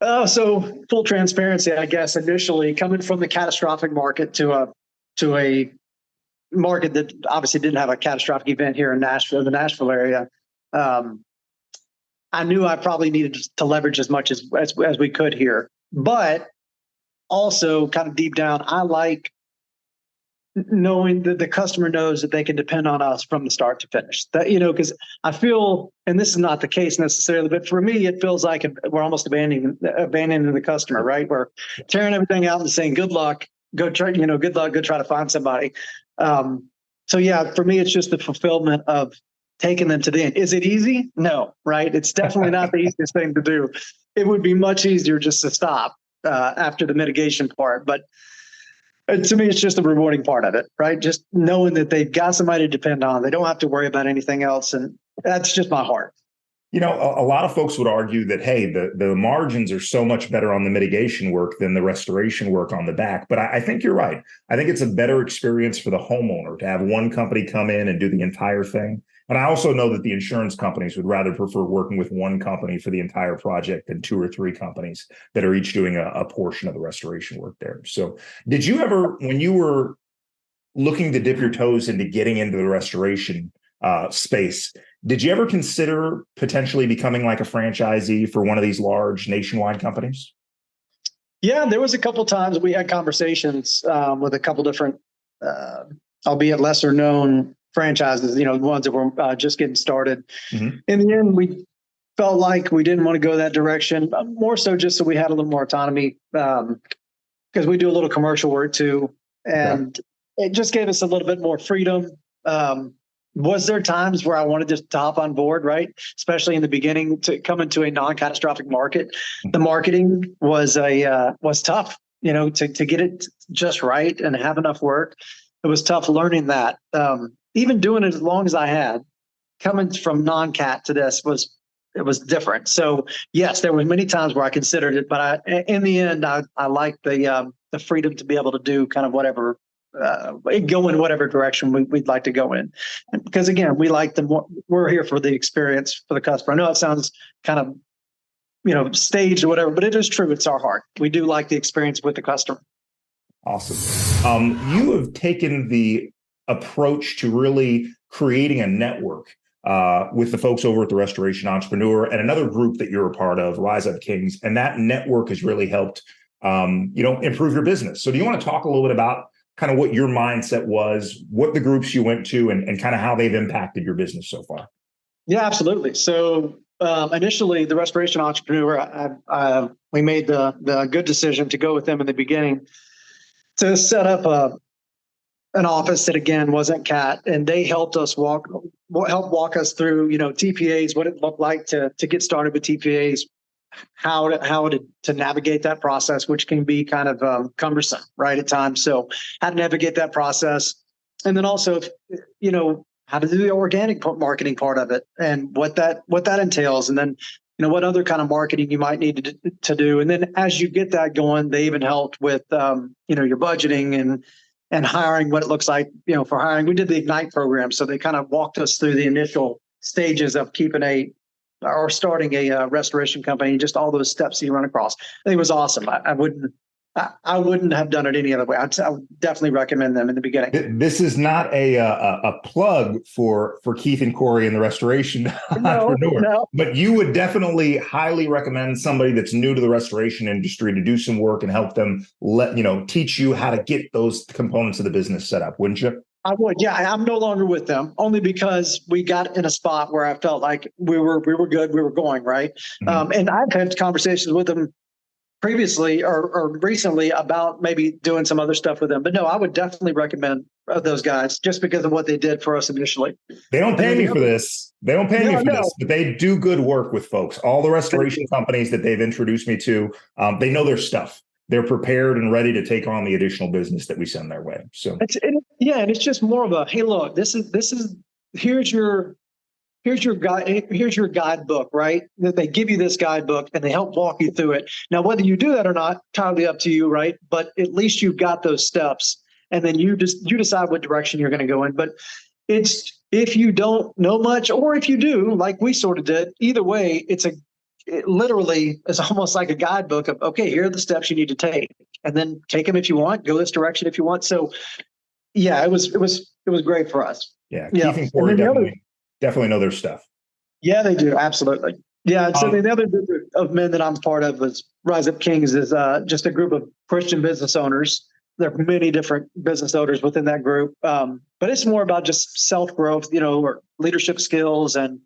So full transparency, I guess, initially coming from the catastrophic market to a market that obviously didn't have a catastrophic event here in Nashville, the Nashville area. I knew I probably needed to leverage as much as we could here, but also kind of deep down, I like knowing that the customer knows that they can depend on us from the start to finish. That, because I feel, and this is not the case necessarily, but for me, it feels like we're almost abandoning the customer, right? We're tearing everything out and saying, good luck, go try, good luck, go try to find somebody. So yeah, for me, it's just the fulfillment of taking them to the end. Is it easy? No, right? It's definitely not the easiest thing to do. It would be much easier just to stop after the mitigation part. But to me, it's just the rewarding part of it, right? Just knowing that they've got somebody to depend on. They don't have to worry about anything else. And that's just my heart. A lot of folks would argue that, hey, the margins are so much better on the mitigation work than the restoration work on the back. But I think you're right. I think it's a better experience for the homeowner to have one company come in and do the entire thing. And I also know that the insurance companies would rather prefer working with one company for the entire project than two or three companies that are each doing a portion of the restoration work there. So did you ever, when you were looking to dip your toes into getting into the restoration space, did you ever consider potentially becoming like a franchisee for one of these large nationwide companies? Yeah, there was a couple times we had conversations with a couple different, albeit lesser known franchises, the ones that were just getting started. Mm-hmm. In the end, we felt like we didn't want to go that direction, more so just so we had a little more autonomy, because we do a little commercial work too. And it just gave us a little bit more freedom. Was there times where I wanted to hop on board, right? Especially in the beginning, to come into a non-catastrophic market. The marketing was tough, to get it just right and have enough work. It was tough learning that. Even doing it as long as I had, coming from non-cat to this was different. So yes, there were many times where I considered it, but in the end, I liked the freedom to be able to do kind of whatever. Go in whatever direction we'd like to go in, because again, we like we're here for the experience for the customer. I know it sounds kind of staged or whatever, but it is true. It's our heart. We do like the experience with the customer. Awesome. You have taken the approach to really creating a network with the folks over at the Restoration Entrepreneur and another group that you're a part of, Rise Up Kings, and that network has really helped improve your business. So do you want to talk a little bit about kind of what your mindset was, what the groups you went to, and kind of how they've impacted your business so far? Yeah, absolutely. So initially, the Restoration Entrepreneur, we made the good decision to go with them in the beginning to set up an office that, again, wasn't CAT, and they helped us walk us through, TPAs, what it looked like to get started with TPAs, how to navigate that process, which can be kind of cumbersome, right, at times. So how to navigate that process, and then also, how to do the organic marketing part of it, and what that entails, and then what other kind of marketing you might need to do. And then as you get that going, they even helped with your budgeting and hiring, what it looks like, for hiring. We did the Ignite program, so they kind of walked us through the initial stages of starting a restoration company, just all those steps that you run across. I think it was awesome. I wouldn't have done it any other way. I would definitely recommend them in the beginning. This is not a plug for Keith and Corey and the Restoration Entrepreneur, no. But you would definitely highly recommend somebody that's new to the restoration industry to do some work and help them teach you how to get those components of the business set up, wouldn't you? I would. Yeah, I'm no longer with them, only because we got in a spot where I felt like we were good, we were going right. Mm-hmm. And I've had conversations with them previously or recently about maybe doing some other stuff with them. But no, I would definitely recommend those guys just because of what they did for us initially. They don't pay me for this. But they do good work with folks. All the restoration companies that they've introduced me to, they know their stuff. They're prepared and ready to take on the additional business that we send their way. So and it's just more of a, hey, look, here's your guidebook, right? That they give you this guidebook and they help walk you through it. Now, whether you do that or not, entirely up to you, right? But at least you've got those steps, and then you decide what direction you're going to go in. But it's, if you don't know much, or if you do, like we sort of did, either way, it's a it literally is almost like a guidebook of, okay, here are the steps you need to take, and then take them if you want, go this direction if you want. So yeah, it was great for us. Yeah. Yeah. Keith and Corey definitely know their stuff. Yeah, they do. Absolutely. Yeah. And so the other group of men that I'm part of is Rise Up Kings is just a group of Christian business owners. There are many different business owners within that group. But it's more about just self-growth, or leadership skills and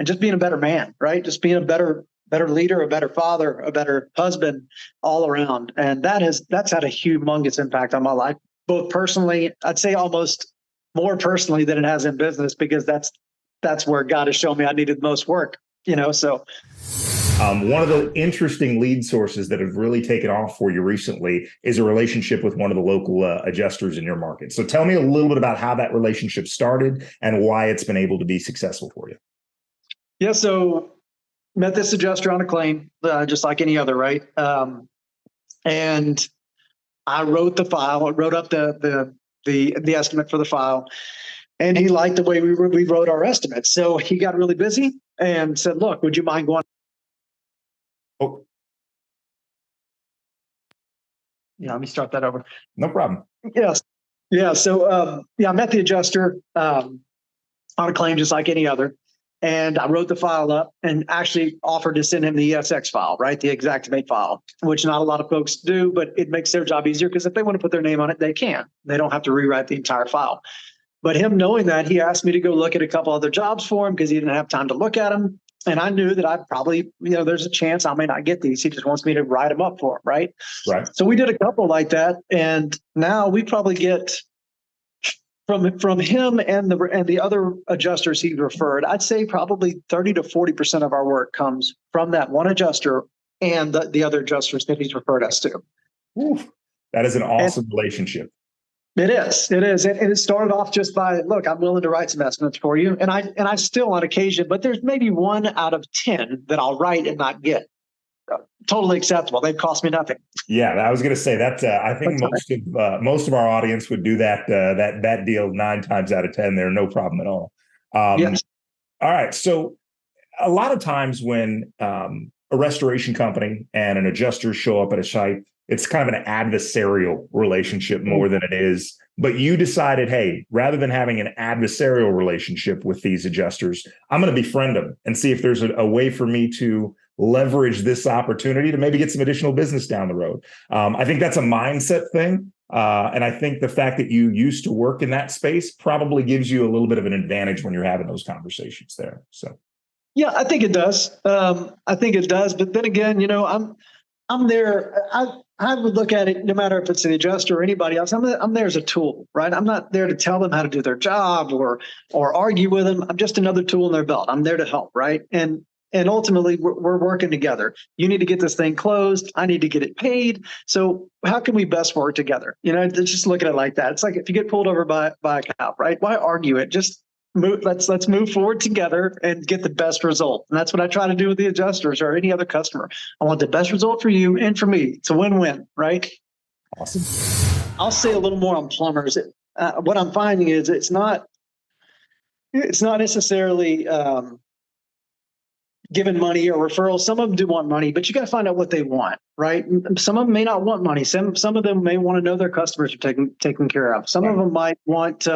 just being a better man, right? Just being a better leader, a better father, a better husband all around. And that's had a humongous impact on my life, both personally, I'd say almost more personally than it has in business, because that's where God has shown me I needed the most work, so. One of the interesting lead sources that have really taken off for you recently is a relationship with one of the local adjusters in your market. So tell me a little bit about how that relationship started and why it's been able to be successful for you. Yeah, so met this adjuster on a claim, just like any other, right? And I wrote the file, wrote up the estimate for the file, and he liked the way we wrote our estimates. So he got really busy and said, "Look, would you mind going?" Oh, yeah. Let me start that over. No problem. Yes. Yeah. So I met the adjuster on a claim just like any other. And I wrote the file up and actually offered to send him the ESX file, right? The Xactimate file, which not a lot of folks do, but it makes their job easier because if they want to put their name on it, they can. They don't have to rewrite the entire file. But him knowing that, he asked me to go look at a couple other jobs for him because he didn't have time to look at them. And I knew that I probably, there's a chance I may not get these. He just wants me to write them up for him, right? Right. So we did a couple like that. And now we probably get from him and the other adjusters he referred, I'd say probably 30 to 40% of our work comes from that one adjuster and the other adjusters that he's referred us to. Oof, that is an awesome relationship. It is. And it started off just by, look, I'm willing to write some estimates for you. And I still on occasion, but there's maybe 1 out of 10 that I'll write and not get. Totally acceptable. They've cost me nothing. Yeah, I was going to say that. I think most of our audience would do that deal 9 times out of 10. They're no problem at all. Yes. All right. So a lot of times when a restoration company and an adjuster show up at a site, it's kind of an adversarial relationship more than it is. But you decided, hey, rather than having an adversarial relationship with these adjusters, I'm going to befriend them and see if there's a way for me to leverage this opportunity to maybe get some additional business down the road. I think that's a mindset thing. And I think the fact that you used to work in that space probably gives you a little bit of an advantage when you're having those conversations there. So, yeah, I think it does. I think it does. But then again, I'm there. I would look at it, no matter if it's the adjuster or anybody else, I'm there as a tool, right? I'm not there to tell them how to do their job or argue with them. I'm just another tool in their belt. I'm there to help, right? And ultimately, we're working together. You need to get this thing closed. I need to get it paid. So how can we best work together? Just look at it like that. It's like if you get pulled over by a cop, right? Why argue it? Just move. Let's move forward together and get the best result. And that's what I try to do with the adjusters or any other customer. I want the best result for you and for me. It's a win-win, right? Awesome. I'll say a little more on plumbers. What I'm finding is it's not necessarily giving money or referrals. Some of them do want money, but you got to find out what they want, right? Some of them may not want money. Some of them may want to know their customers are taken care of. Some of them might want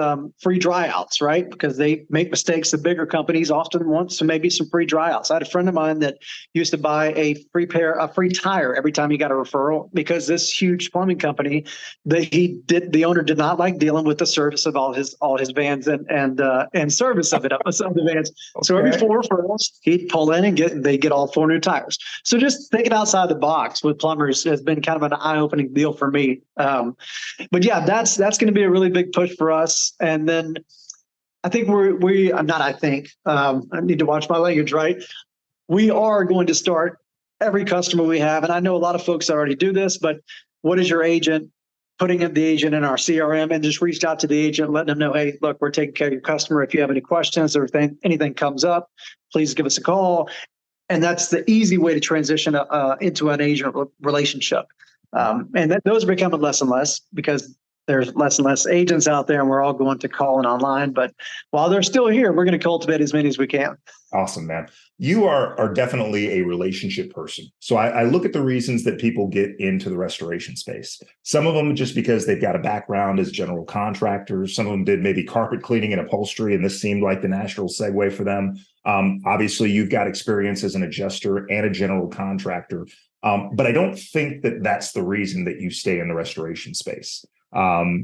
free dry outs, right? Because they make mistakes. The bigger companies often want maybe some free dry outs. I had a friend of mine that used to buy a free tire every time he got a referral because this huge plumbing company, the owner did not like dealing with the service of all his vans and service of some of the vans. Okay. So every 4 referrals, he'd pull in and they get all 4 new tires. So just thinking outside the box with plumbers has been kind of an eye-opening deal for me. But yeah, that's going to be a really big push for us. And then I think I need to watch my language, right? We are going to start every customer we have. And I know a lot of folks already do this, but what is your agent? Putting in the agent in our CRM and just reached out to the agent, letting them know, hey, look, we're taking care of your customer. If you have any questions or if anything comes up, please give us a call. And that's the easy way to transition into an agent relationship. And those are becoming less and less because there's less and less agents out there, and we're all going to calling online. But while they're still here, we're going to cultivate as many as we can. Awesome, man. You are definitely a relationship person. So I look at the reasons that people get into the restoration space. Some of them just because they've got a background as general contractors. Some of them did maybe carpet cleaning and upholstery, and this seemed like the natural segue for them. Obviously, you've got experience as an adjuster and a general contractor. But I don't think that that's the reason that you stay in the restoration space.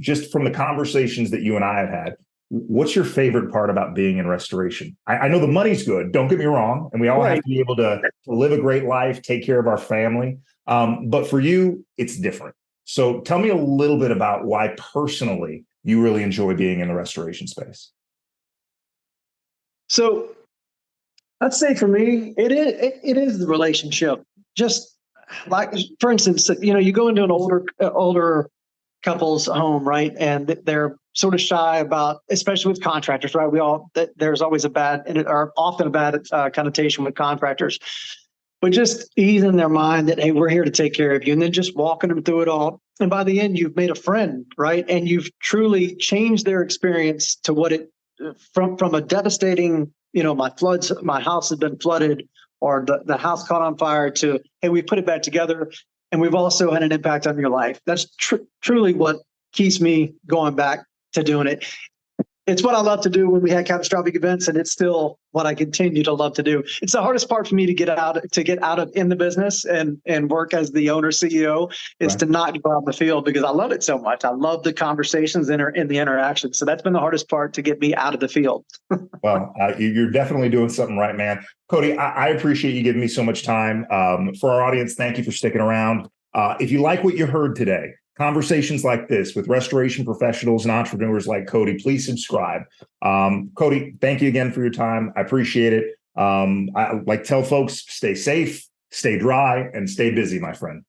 Just from the conversations that you and I have had, what's your favorite part about being in restoration? I know the money's good, don't get me wrong, and we all have to be able to live a great life, take care of our family. But for you, it's different. So tell me a little bit about why personally you really enjoy being in the restoration space. So I'd say for me, it is the relationship. Just like, for instance, you go into an older couple's home, right? And they're sort of shy about, especially with contractors, right? There's always often a bad connotation with contractors, but just easing their mind that, hey, we're here to take care of you. And then just walking them through it all. And by the end, you've made a friend, right? And you've truly changed their experience to what from a devastating, my house has been flooded, or the house caught on fire, to, hey, we put it back together. And we've also had an impact on your life. That's truly what keeps me going back to doing it. It's what I love to do when we had catastrophic events, and it's still what I continue to love to do. It's the hardest part for me to get out of in the business and work as the owner CEO is to not go out in the field, because I love it so much. I love the conversations and the interaction. So that's been the hardest part, to get me out of the field. Well, you're definitely doing something right, man. Cody, I appreciate you giving me so much time. For our audience, thank you for sticking around. If you like what you heard today, conversations like this with restoration professionals and entrepreneurs like Cody, please subscribe. Cody, thank you again for your time. I appreciate it. I like tell folks, stay safe, stay dry, and stay busy, my friend.